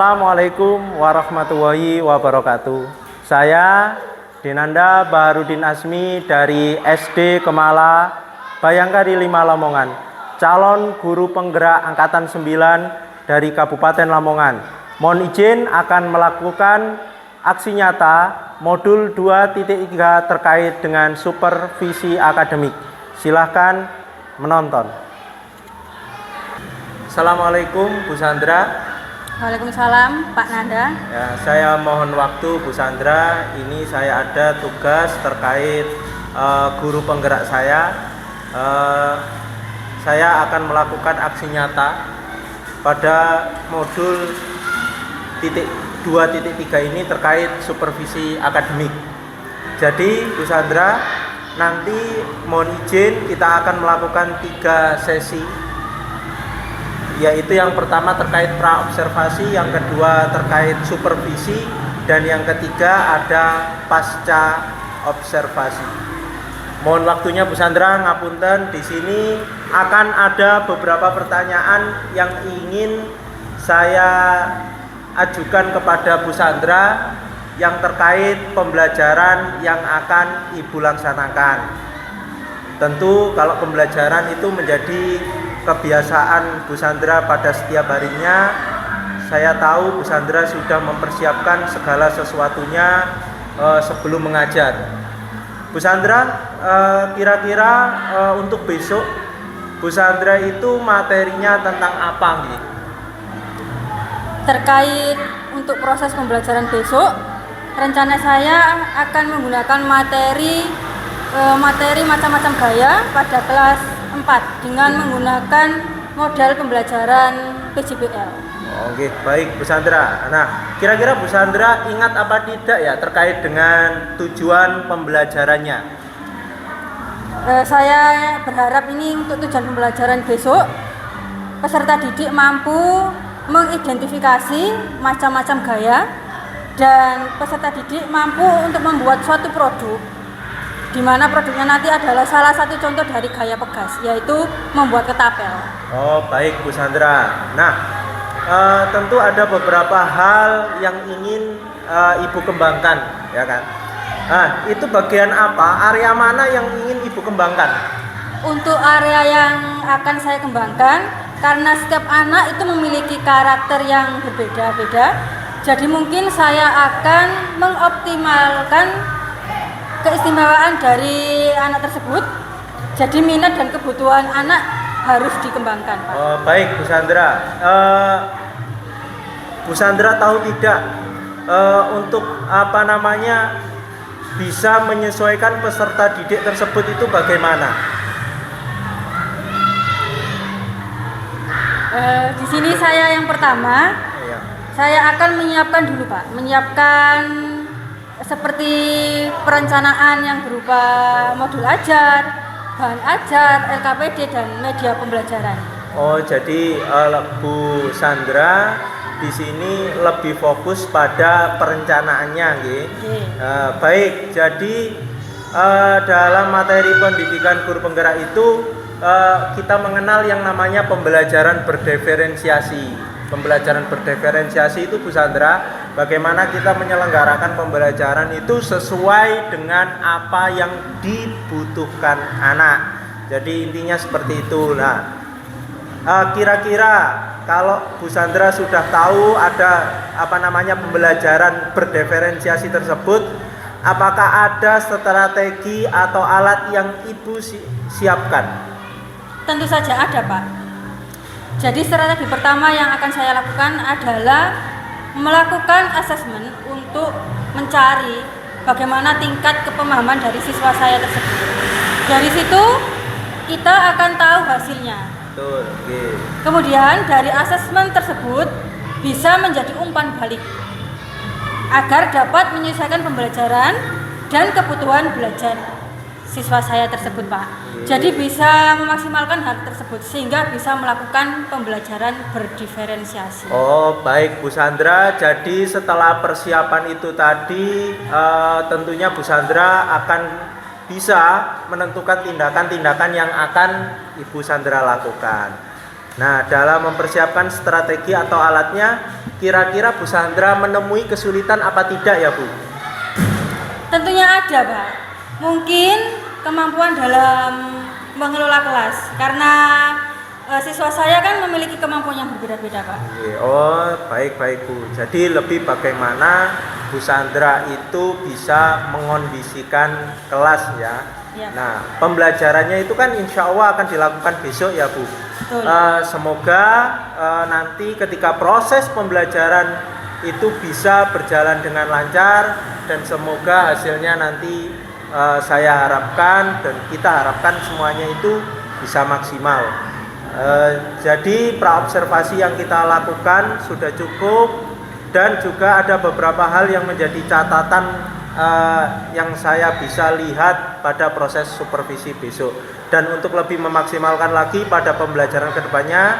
Assalamualaikum warahmatullahi wabarakatuh. Saya Dinanda Baharudin Asmi dari SD Kemala, Bayangkari 5 Lamongan, calon guru penggerak Angkatan 9 dari Kabupaten Lamongan. Mohon izin akan melakukan aksi nyata modul 2.3 terkait dengan supervisi akademik. Silahkan menonton. Assalamualaikum Bu Sandra. Waalaikumsalam Pak Nanda. Ya, saya mohon waktu Bu Sandra. Ini saya ada tugas terkait guru penggerak saya. Saya akan melakukan aksi nyata pada modul 2.3 ini terkait supervisi akademik. Jadi Bu Sandra, nanti mohon izin kita akan melakukan 3 sesi, yaitu yang pertama terkait praobservasi, yang kedua terkait supervisi, dan yang ketiga ada pasca observasi. Mohon waktunya Bu Sandra, ngapunten. Di sini akan ada beberapa pertanyaan yang ingin saya ajukan kepada Bu Sandra yang terkait pembelajaran yang akan Ibu laksanakan. Tentu kalau pembelajaran itu menjadi kebiasaan Bu Sandra pada setiap harinya. Saya tahu Bu Sandra sudah mempersiapkan segala sesuatunya sebelum mengajar. Bu Sandra, kira-kira untuk besok Bu Sandra itu materinya tentang apa nih? Terkait untuk proses pembelajaran besok, rencana saya akan menggunakan materi macam-macam gaya pada kelas 4 dengan menggunakan model pembelajaran PJBL. Oke, baik Bu Sandra. Nah, kira-kira Bu Sandra ingat apa tidak ya terkait dengan tujuan pembelajarannya? Saya berharap ini untuk tujuan pembelajaran besok, peserta didik mampu mengidentifikasi macam-macam gaya dan peserta didik mampu untuk membuat suatu produk, di mana produknya nanti adalah salah satu contoh dari gaya Pegas, yaitu membuat ketapel. Oh, baik Bu Sandra. Nah, tentu ada beberapa hal yang ingin Ibu kembangkan, ya kan? Nah, itu bagian apa? Area mana yang ingin Ibu kembangkan? Untuk area yang akan saya kembangkan, karena setiap anak itu memiliki karakter yang berbeda-beda, jadi mungkin saya akan mengoptimalkan keistimewaan dari anak tersebut. Jadi minat dan kebutuhan anak harus dikembangkan, Pak. Baik Bu Sandra. Bu Sandra tahu tidak untuk bisa menyesuaikan peserta didik tersebut itu bagaimana? Di sini saya yang pertama, saya akan menyiapkan dulu, Pak. Menyiapkan seperti perencanaan yang berupa modul ajar, bahan ajar, LKPD, dan media pembelajaran. Oh, jadi Bu Sandra di sini lebih fokus pada perencanaannya, nggih. Baik, jadi dalam materi pendidikan guru penggerak itu kita mengenal yang namanya pembelajaran berdiferensiasi. Pembelajaran berdiferensiasi itu Bu Sandra, bagaimana kita menyelenggarakan pembelajaran itu sesuai dengan apa yang dibutuhkan anak. Jadi intinya seperti itu. Nah, kira-kira kalau Bu Sandra sudah tahu ada pembelajaran berdiferensiasi tersebut, apakah ada strategi atau alat yang Ibu siapkan? Tentu saja ada, Pak. Jadi strategi pertama yang akan saya lakukan adalah melakukan asesmen untuk mencari bagaimana tingkat kepemahaman dari siswa saya tersebut. Dari situ kita akan tahu hasilnya. Betul, okay. Kemudian dari asesmen tersebut bisa menjadi umpan balik agar dapat menyesuaikan pembelajaran dan kebutuhan belajar siswa saya tersebut, Pak. Jadi bisa memaksimalkan hal tersebut sehingga bisa melakukan pembelajaran berdiferensiasi. Oh, baik Bu Sandra. Jadi setelah persiapan itu tadi, tentunya Bu Sandra akan bisa menentukan tindakan-tindakan yang akan Ibu Sandra lakukan. Nah, dalam mempersiapkan strategi atau alatnya, kira-kira Bu Sandra menemui kesulitan apa tidak ya Bu? Tentunya ada, Pak. Mungkin kemampuan dalam mengelola kelas, karena siswa saya kan memiliki kemampuan yang berbeda-beda, Pak. Oh, baik-baik Bu. Jadi lebih bagaimana Bu Sandra itu bisa mengondisikan kelas ya. Ya. Nah, pembelajarannya itu kan insya Allah akan dilakukan besok ya Bu. Betul. Semoga nanti ketika proses pembelajaran itu bisa berjalan dengan lancar dan semoga hasilnya nanti saya harapkan dan kita harapkan semuanya itu bisa maksimal. Jadi praobservasi yang kita lakukan sudah cukup dan juga ada beberapa hal yang menjadi catatan yang saya bisa lihat pada proses supervisi besok. Dan untuk lebih memaksimalkan lagi pada pembelajaran kedepannya,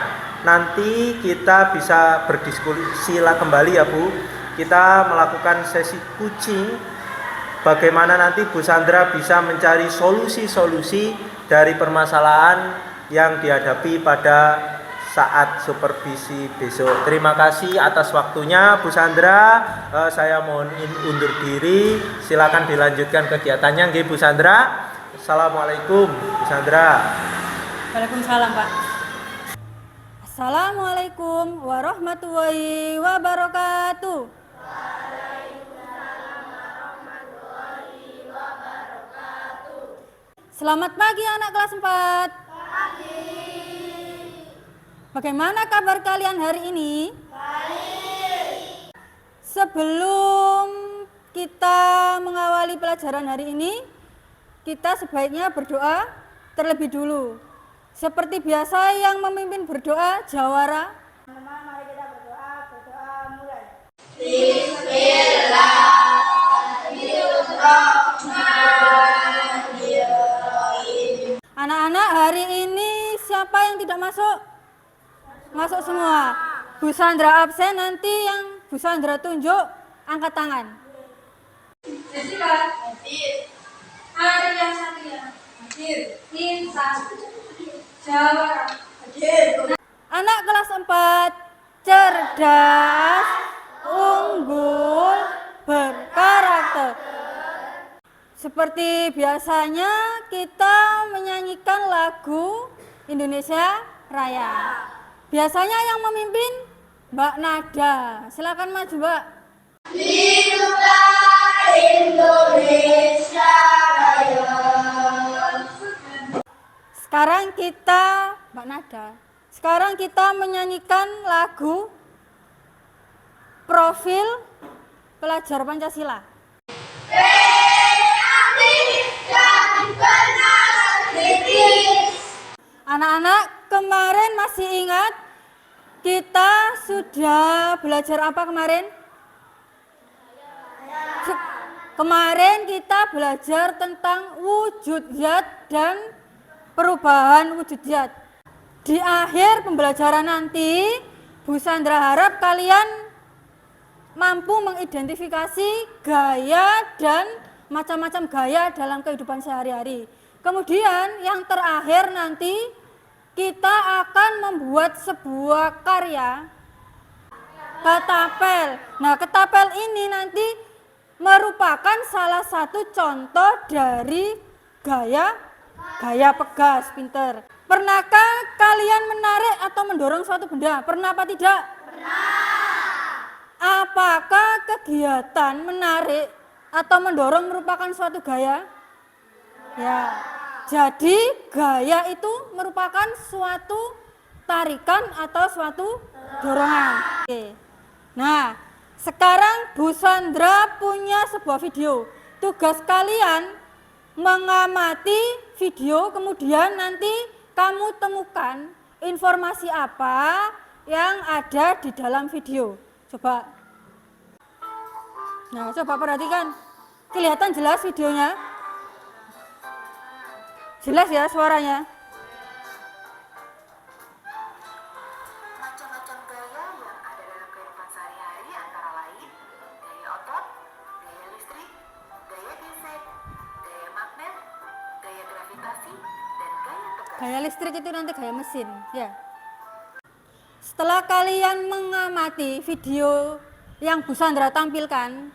nanti kita bisa berdiskusi kembali ya Bu. Kita melakukan sesi coaching bagaimana nanti Bu Sandra bisa mencari solusi-solusi dari permasalahan yang dihadapi pada saat supervisi besok. Terima kasih atas waktunya Bu Sandra. Saya mohon undur diri. Silakan dilanjutkan kegiatannya nggih Bu Sandra. Assalamualaikum Bu Sandra. Waalaikumsalam, Pak. Assalamualaikum warahmatullahi wabarakatuh. Selamat pagi anak kelas 4. Pagi. Bagaimana kabar kalian hari ini? Baik. Sebelum kita mengawali pelajaran hari ini, kita sebaiknya berdoa terlebih dulu. Seperti biasa yang memimpin berdoa jawara. Mari kita berdoa mulai. Anak-anak, hari ini siapa yang tidak masuk? Masuk semua. Bu Sandra absen, nanti yang Bu Sandra tunjuk angkat tangan. Hadir. Arya Satria. Hadir. Insan. Jawara. Hadir. Anak kelas 4, cerdas, unggul, berkarakter. Seperti biasanya kita menyanyikan lagu Indonesia Raya. Biasanya yang memimpin Mbak Nada. Silakan maju, Mbak. Hiduplah Indonesia Raya. Sekarang kita Mbak Nada. Sekarang kita menyanyikan lagu Profil Pelajar Pancasila. Anak-anak, kemarin masih ingat kita sudah belajar apa kemarin? Kemarin kita belajar tentang wujud zat dan perubahan wujud zat. Di akhir pembelajaran nanti, Bu Sandra harap kalian mampu mengidentifikasi gaya dan macam-macam gaya dalam kehidupan sehari-hari. Kemudian yang terakhir nanti kita akan membuat sebuah karya ketapel. Nah, ketapel ini nanti merupakan salah satu contoh dari gaya pegas, pinter. Pernahkah kalian menarik atau mendorong suatu benda? Pernah apa tidak? Pernah. Apakah kegiatan menarik atau mendorong merupakan suatu gaya? Ya. Jadi gaya itu merupakan suatu tarikan atau suatu dorongan. Oke. Nah, sekarang Bu Sandra punya sebuah video. Tugas kalian mengamati video, kemudian nanti kamu temukan informasi apa yang ada di dalam video. Coba. Nah, coba perhatikan. Kelihatan jelas videonya? Jelas ya suaranya? Macam-macam gaya yang ada dalam kehidupan sehari-hari antara lain gaya otot, gaya listrik, gaya gesek, gaya magnet, gaya gravitasi, dan gaya tegas. Gaya listrik itu nanti gaya mesin, ya. setelah kalian mengamati video yang Bu Sandra tampilkan,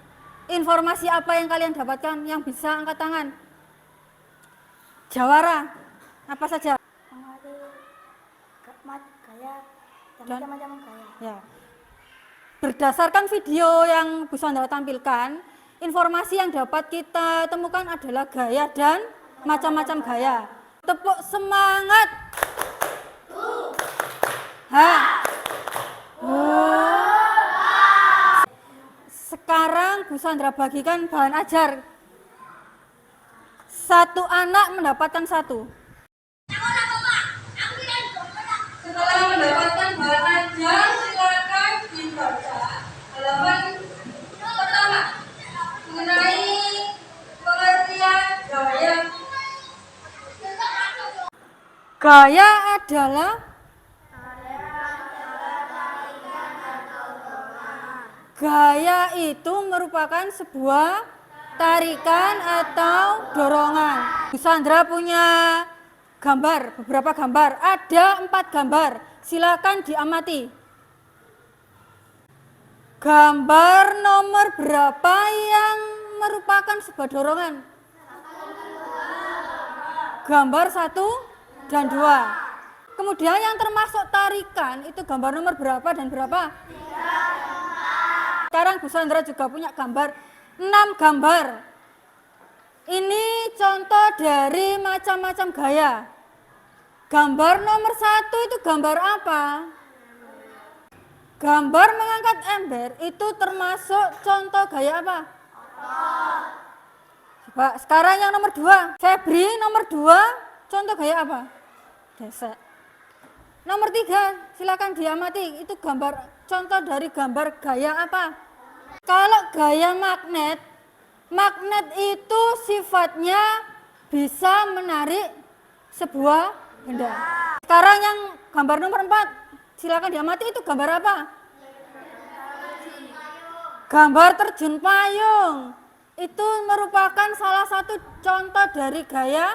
informasi apa yang kalian dapatkan? Yang bisa angkat tangan. Jawara, apa saja? Mengerti gaya dan Dan? macam-macam gaya. Ya. Berdasarkan video yang Bu Sandra tampilkan, informasi yang dapat kita temukan adalah gaya dan macam-macam gaya. Tepuk semangat. Sekarang Bu Sandra bagikan bahan ajar. Satu anak mendapatkan satu. Setelah mendapatkan bahan ajar, silakan dibaca halaman pertama mengenai pengertian gaya. Gaya adalah gaya itu merupakan sebuah tarikan atau dorongan. Bu Sandra punya gambar, beberapa gambar. Ada 4 gambar. Silakan diamati. Gambar nomor berapa yang merupakan sebuah dorongan? Gambar 1 dan 2. Kemudian yang termasuk tarikan itu gambar nomor berapa dan berapa? Sekarang Bu Sandra juga punya gambar 6 gambar. Ini contoh dari macam-macam gaya. Gambar nomor 1 itu gambar apa? Gambar mengangkat ember itu termasuk contoh gaya apa? Coba sekarang yang nomor 2. Febri nomor 2 contoh gaya apa? Gesek. Nomor 3 silakan diamati, itu gambar contoh dari gambar gaya apa? Kalau gaya magnet, magnet itu sifatnya bisa menarik sebuah benda. Sekarang yang gambar nomor 4, silakan diamati, itu gambar apa? Gambar terjun payung. Itu merupakan salah satu contoh dari gaya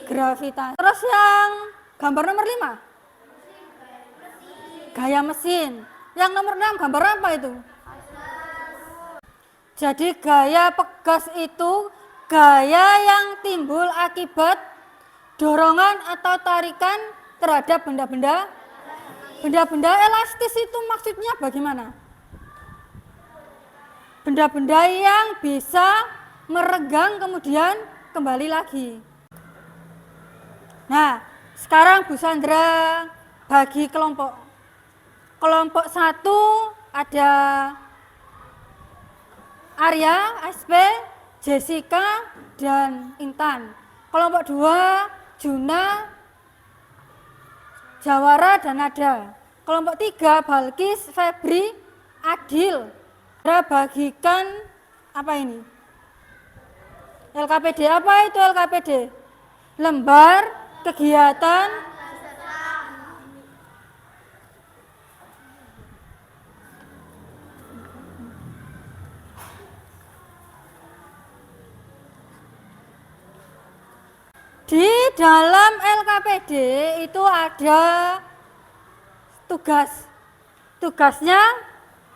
gravitasi. Terus yang gambar nomor 5, gaya mesin. Yang nomor 6 gambar apa itu? Jadi gaya pegas itu gaya yang timbul akibat dorongan atau tarikan terhadap benda-benda elastis. Itu maksudnya bagaimana? Benda-benda yang bisa meregang kemudian kembali lagi. Nah, sekarang Bu Sandra bagi kelompok. Kelompok 1 ada Arya, SP, Jessica, dan Intan. Kelompok 2, Juna, Jawara, dan Nada. Kelompok 3, Balkis, Febri, Adil. Saya bagikan apa ini? LKPD. Apa itu LKPD? Lembar kegiatan di dalam LKPD itu ada tugas. Tugasnya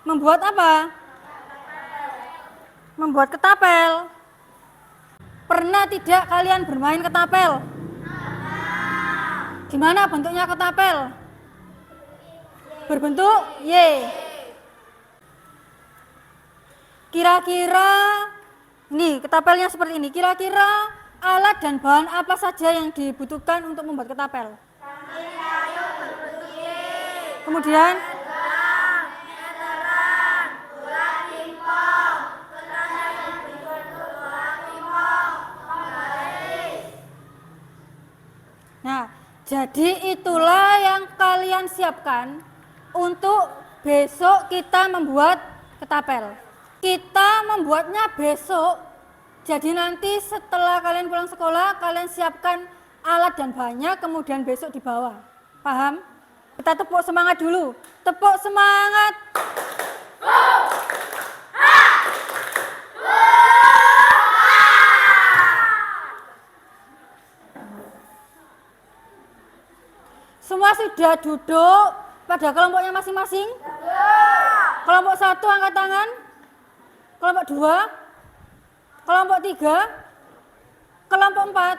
membuat apa? Membuat ketapel. Pernah tidak kalian bermain ketapel? Gimana bentuknya ketapel? Berbentuk Y. Kira-kira ini ketapelnya seperti ini. Kira-kira alat dan bahan apa saja yang dibutuhkan untuk membuat ketapel? Kemudian nah, jadi itulah yang kalian siapkan untuk besok kita membuat ketapel. Kita membuatnya besok. Jadi nanti setelah kalian pulang sekolah, kalian siapkan alat dan bahannya, kemudian besok dibawa. Paham? Kita tepuk semangat dulu. Tepuk semangat. Semua sudah duduk, pada kelompoknya masing-masing? Kelompok 1 angkat tangan. Kelompok 2, kelompok 3, kelompok 4,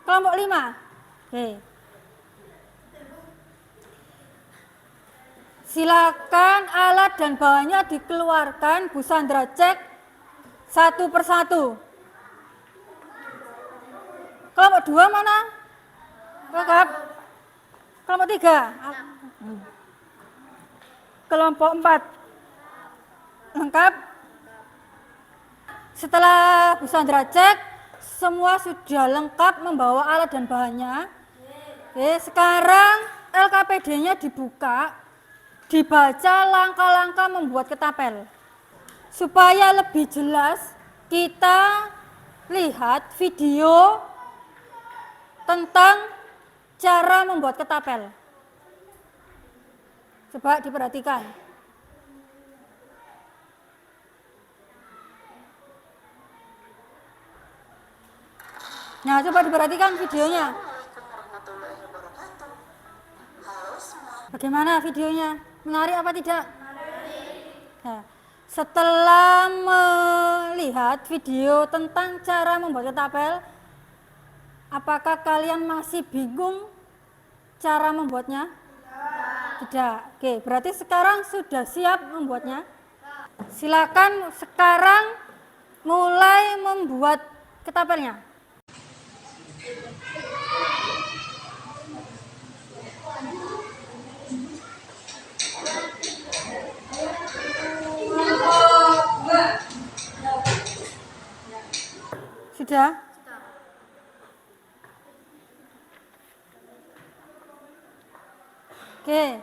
kelompok 5. Oke. Silakan alat dan bahannya dikeluarkan, Bu Sandra cek satu persatu. Kelompok 2 mana? Lengkap. Kelompok 3. Kelompok 4. Lengkap. Setelah Bu Sandra cek, semua sudah lengkap membawa alat dan bahannya. Oke, sekarang LKPD-nya dibuka, dibaca langkah-langkah membuat ketapel. Supaya lebih jelas, kita lihat video tentang cara membuat ketapel. Coba diperhatikan. Nah, coba diperhatikan videonya. Bagaimana videonya? Menarik apa tidak? Nah, setelah melihat video tentang cara membuat ketapel, apakah kalian masih bingung cara membuatnya? Tidak. Oke, berarti sekarang sudah siap membuatnya. Silakan sekarang mulai membuat ketapelnya. Sudah? Oke.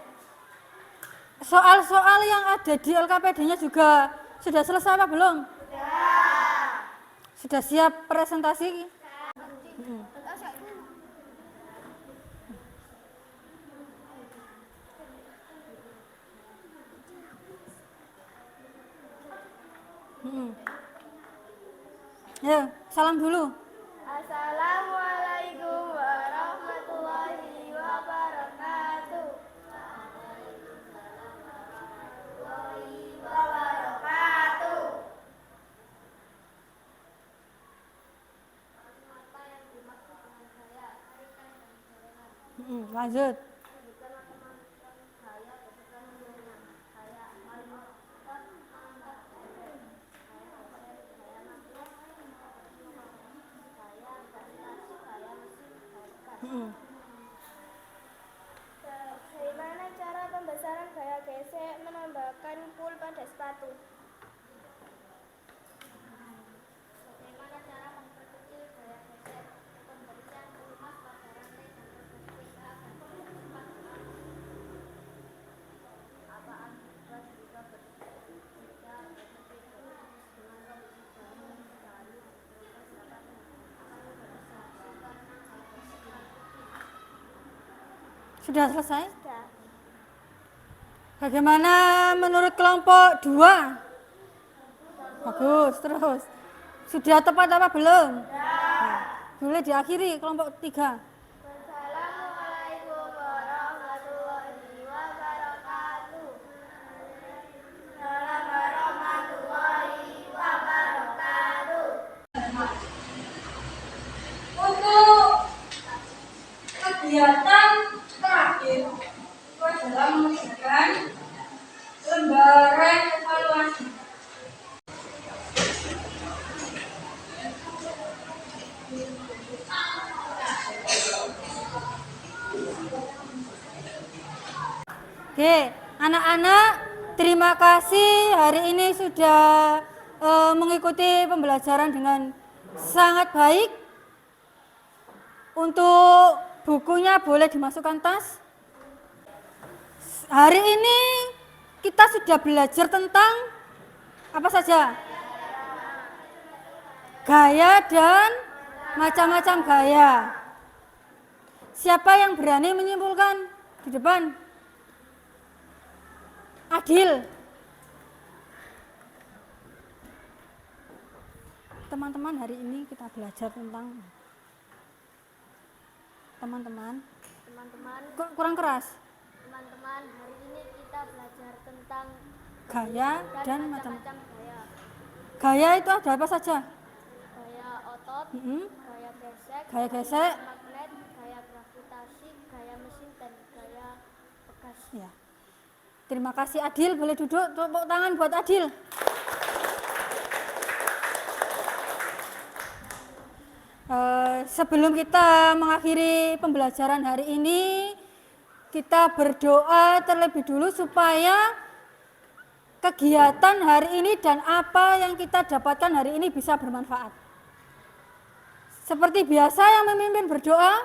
Soal-soal yang ada di LKPD-nya juga sudah selesai apa belum? Sudah siap presentasi? Ya, salam dulu. Assalamualaikum warahmatullahi wabarakatuh. Lanjut. Bagaimana cara pembesaran gaya gesek menambahkan pul pada sepatu? Bagaimana cara memperkecil gaya gesek pemberian emas pada rantai dan berkestika agar tidak cepat apa akibat jika berkesek jika berkesek dengan kondisi jarum sekali proses akan beresaksi karena gaya gesek. Sudah selesai? Sudah. Bagaimana menurut kelompok 2? Bagus, terus. Sudah tepat apa belum? Boleh diakhiri kelompok 3. Wassalamualaikum warahmatullahi wabarakatuh. Salam warahmatullahi wabarakatuh. Untuk kegiatan terakhir itu adalah mengerjakan lembaran evaluasi. Oke, anak-anak, terima kasih hari ini sudah mengikuti pembelajaran dengan sangat baik. Untuk bukunya boleh dimasukkan tas. Hari ini kita sudah belajar tentang apa saja? Gaya dan macam-macam gaya. Siapa yang berani menyimpulkan di depan? Adil. Teman-teman, hari ini kita belajar tentang teman-teman. Kok kurang keras? teman-teman, hari ini kita belajar tentang Gaya dan macam. macam-macam gaya. Gaya itu ada apa saja? Gaya otot, Mm-mm. gaya gesek, Gaya gesek. magnet, gaya gravitasi, gaya mesin, dan gaya pegas. Ya. Terima kasih Adil, boleh duduk. Tepuk tangan buat Adil. Sebelum kita mengakhiri pembelajaran hari ini, kita berdoa terlebih dulu supaya kegiatan hari ini dan apa yang kita dapatkan hari ini bisa bermanfaat. Seperti biasa yang memimpin berdoa,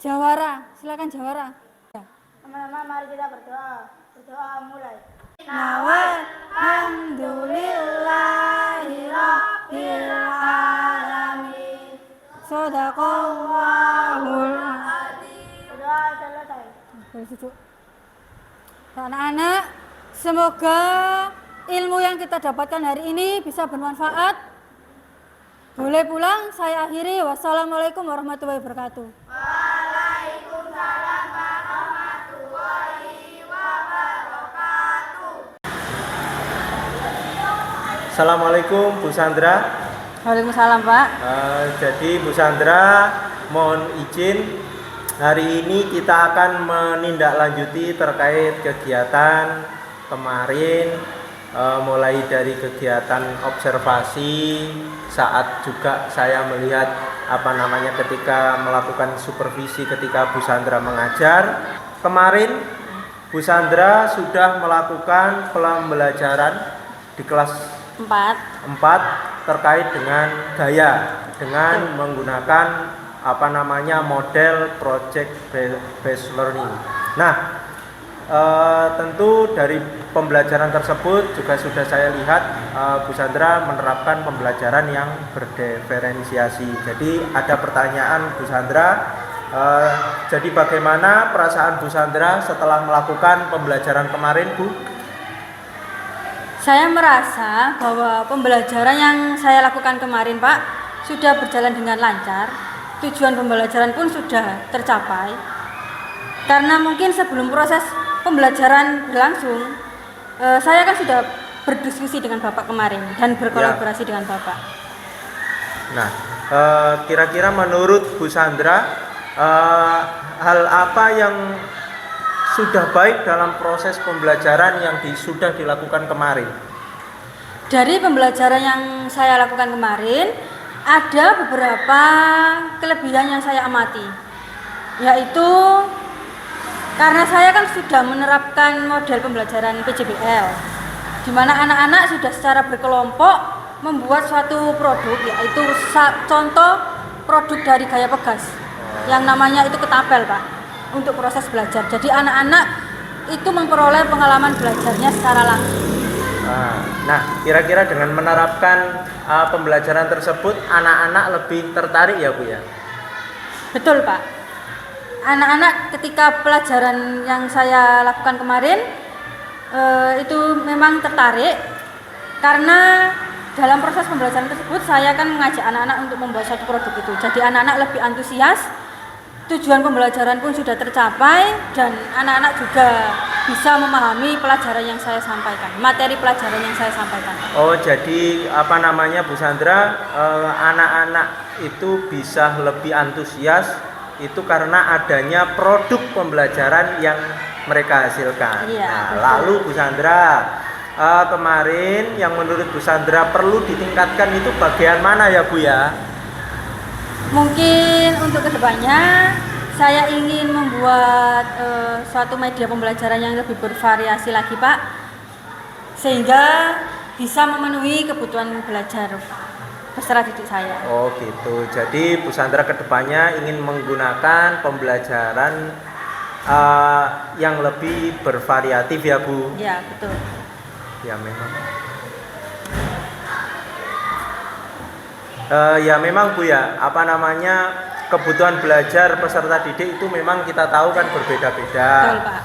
Jawara. Silakan Jawara. Ya. Teman-teman, mari kita berdoa. Berdoa mulai. Alhamdulillahirabbil alamin. Shadaqallahul azim. Berdoa selesai. Boleh duduk. Anak-anak, semoga ilmu yang kita dapatkan hari ini bisa bermanfaat. Boleh pulang, saya akhiri. Wassalamualaikum warahmatullahi wabarakatuh. Assalamualaikum Bu Sandra. Waalaikumsalam Pak. Jadi Bu Sandra, mohon izin hari ini kita akan menindaklanjuti terkait kegiatan kemarin, mulai dari kegiatan observasi saat juga saya melihat ketika melakukan supervisi ketika Bu Sandra mengajar. Kemarin Bu Sandra sudah melakukan pembelajaran di kelas 4 terkait dengan gaya dengan menggunakan model project based learning. Nah, tentu dari pembelajaran tersebut juga sudah saya lihat Bu Sandra menerapkan pembelajaran yang berdiferensiasi. Jadi ada pertanyaan Bu Sandra, jadi bagaimana perasaan Bu Sandra setelah melakukan pembelajaran kemarin, Bu? Saya merasa bahwa pembelajaran yang saya lakukan kemarin Pak sudah berjalan dengan lancar. Tujuan pembelajaran pun sudah tercapai. Karena mungkin sebelum proses pembelajaran berlangsung, saya kan sudah berdiskusi dengan Bapak kemarin dan berkolaborasi dengan Bapak. Nah, kira-kira menurut Bu Sandra, hal apa yang sudah baik dalam proses pembelajaran yang sudah dilakukan kemarin? Dari pembelajaran yang saya lakukan kemarin, ada beberapa kelebihan yang saya amati, yaitu karena saya kan sudah menerapkan model pembelajaran PJBL, di mana anak-anak sudah secara berkelompok membuat suatu produk, yaitu contoh produk dari gaya pegas, yang namanya itu ketapel Pak, untuk proses belajar. Jadi anak-anak itu memperoleh pengalaman belajarnya secara langsung. Nah, kira-kira dengan menerapkan pembelajaran tersebut, anak-anak lebih tertarik ya Bu ya? Betul Pak. Anak-anak ketika pelajaran yang saya lakukan kemarin itu memang tertarik, karena dalam proses pembelajaran tersebut saya kan mengajak anak-anak untuk membuat suatu produk itu. Jadi anak-anak lebih antusias, tujuan pembelajaran pun sudah tercapai, dan anak-anak juga bisa memahami pelajaran yang saya sampaikan, materi pelajaran yang saya sampaikan. Oh, jadi Bu Sandra, anak-anak itu bisa lebih antusias itu karena adanya produk pembelajaran yang mereka hasilkan. Iya, nah, betul. Lalu Bu Sandra, kemarin yang menurut Bu Sandra perlu ditingkatkan itu bagian mana ya Bu ya? Mungkin untuk kedepannya saya ingin membuat suatu media pembelajaran yang lebih bervariasi lagi Pak, sehingga bisa memenuhi kebutuhan belajar peserta didik saya. Oh gitu, jadi Bu Sandra kedepannya ingin menggunakan pembelajaran yang lebih bervariatif ya Bu? Ya betul. Ya memang. Ya memang Bu ya, kebutuhan belajar peserta didik itu memang kita tahu kan berbeda-beda. Betul Pak.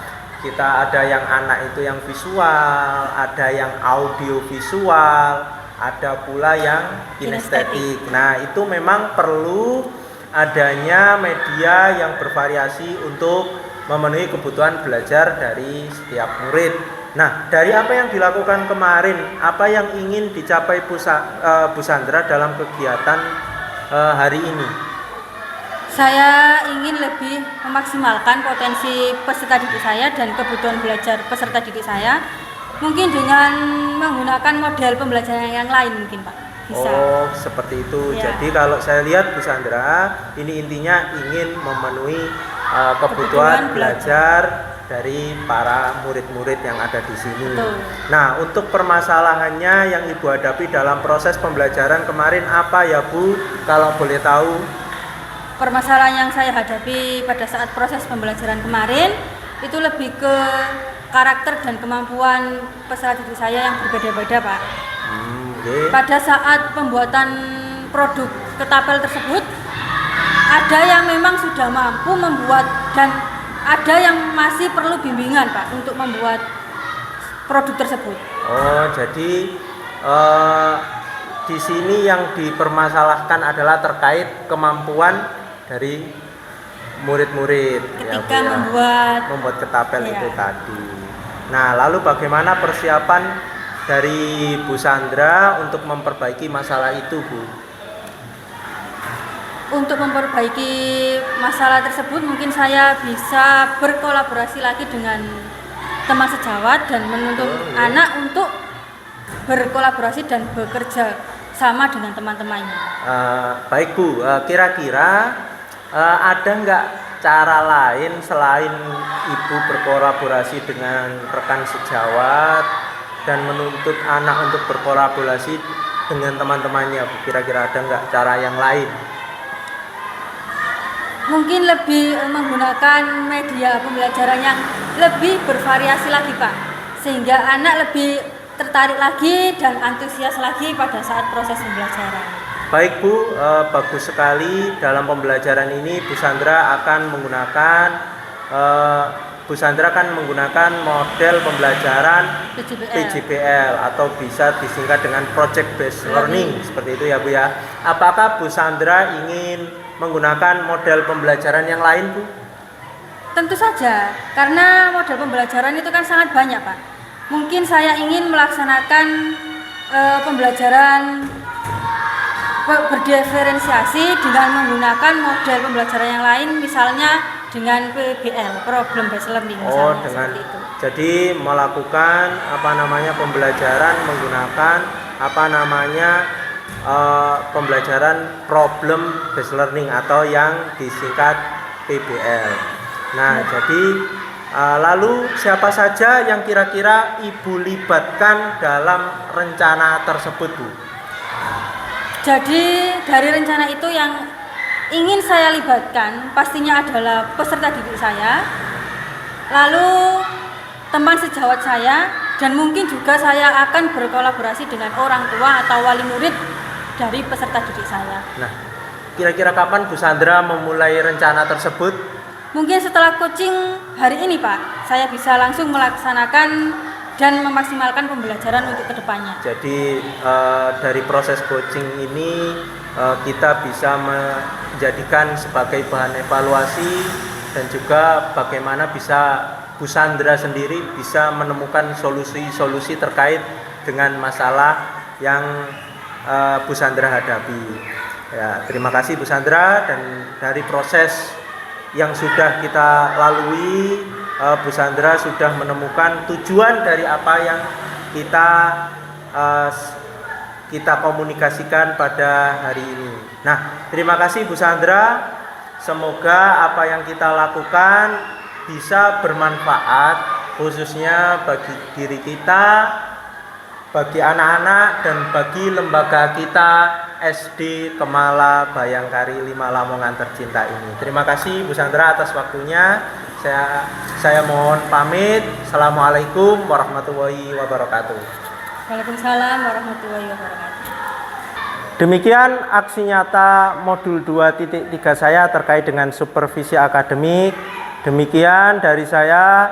Kita ada yang anak itu yang visual, ada yang audio visual, ada pula yang kinestetik. Nah itu memang perlu adanya media yang bervariasi untuk memenuhi kebutuhan belajar dari setiap murid. Nah, dari apa yang dilakukan kemarin, apa yang ingin dicapai Bu Sandra dalam kegiatan hari ini? Saya ingin lebih memaksimalkan potensi peserta didik saya dan kebutuhan belajar peserta didik saya, mungkin dengan menggunakan model pembelajaran yang lain mungkin Pak. Bisa. Oh, seperti itu. Ya. Jadi kalau saya lihat Bu Sandra, ini intinya ingin memenuhi kebutuhan belajar dari para murid-murid yang ada di sini. Betul. Nah, untuk permasalahannya yang Ibu hadapi dalam proses pembelajaran kemarin apa ya Bu? Kalau boleh tahu. Permasalahan yang saya hadapi pada saat proses pembelajaran kemarin itu lebih ke karakter dan kemampuan peserta didik saya yang berbeda-beda Pak. Okay. Pada saat pembuatan produk ketapel tersebut, ada yang memang sudah mampu membuat dan ada yang masih perlu bimbingan Pak untuk membuat produk tersebut. Oh, jadi di sini yang dipermasalahkan adalah terkait kemampuan dari murid-murid Ketika ya, membuat ketapel itu tadi. Nah, lalu bagaimana persiapan dari Bu Sandra untuk memperbaiki masalah itu, Bu? Untuk memperbaiki masalah tersebut mungkin saya bisa berkolaborasi lagi dengan teman sejawat dan menuntut anak untuk berkolaborasi dan bekerja sama dengan teman-temannya. Baik Bu, kira-kira ada nggak cara lain selain Ibu berkolaborasi dengan rekan sejawat dan menuntut anak untuk berkolaborasi dengan teman-temannya, Bu? Kira-kira ada nggak cara yang lain? Mungkin lebih menggunakan media pembelajaran yang lebih bervariasi lagi Pak, sehingga anak lebih tertarik lagi dan antusias lagi pada saat proses pembelajaran. Baik Bu, bagus sekali. Dalam pembelajaran ini Bu Sandra akan menggunakan model pembelajaran PJBL atau bisa disingkat dengan Project Based Learning, seperti itu ya Bu ya. Apakah Bu Sandra ingin menggunakan model pembelajaran yang lain Bu? Tentu saja, karena model pembelajaran itu kan sangat banyak Pak. Mungkin saya ingin melaksanakan pembelajaran berdiferensiasi dengan menggunakan model pembelajaran yang lain, misalnya dengan PBL, Problem Based Learning. Oh, dengan itu. Jadi melakukan pembelajaran menggunakan pembelajaran Problem Based Learning atau yang disingkat PBL. Nah, jadi lalu siapa saja yang kira-kira Ibu libatkan dalam rencana tersebut, Bu? Jadi dari rencana itu yang ingin saya libatkan pastinya adalah peserta didik saya, lalu teman sejawat saya, dan mungkin juga saya akan berkolaborasi dengan orang tua atau wali murid dari peserta didik saya. Nah, kira-kira kapan Bu Sandra memulai rencana tersebut? Mungkin setelah coaching hari ini Pak, saya bisa langsung melaksanakan dan memaksimalkan pembelajaran untuk kedepannya. Jadi dari proses coaching ini kita bisa menjadikan sebagai bahan evaluasi dan juga bagaimana bisa Bu Sandra sendiri bisa menemukan solusi-solusi terkait dengan masalah yang Bu Sandra hadapi. Ya, terima kasih Bu Sandra, dan dari proses yang sudah kita lalui, Bu Sandra sudah menemukan tujuan dari apa yang kita komunikasikan pada hari ini. Nah, terima kasih Bu Sandra. Semoga apa yang kita lakukan bisa bermanfaat, khususnya bagi diri kita, bagi anak-anak, dan bagi lembaga kita SD Kemala Bayangkari 5 Lamongan tercinta ini. Terima kasih Bu Sandra atas waktunya. Saya mohon pamit. Assalamualaikum warahmatullahi wabarakatuh. Waalaikumsalam warahmatullahi wabarakatuh. Demikian aksi nyata modul 2.3 saya terkait dengan supervisi akademik. Demikian dari saya.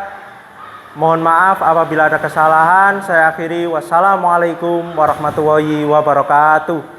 Mohon maaf apabila ada kesalahan. Saya akhiri. Wassalamualaikum warahmatullahi wabarakatuh.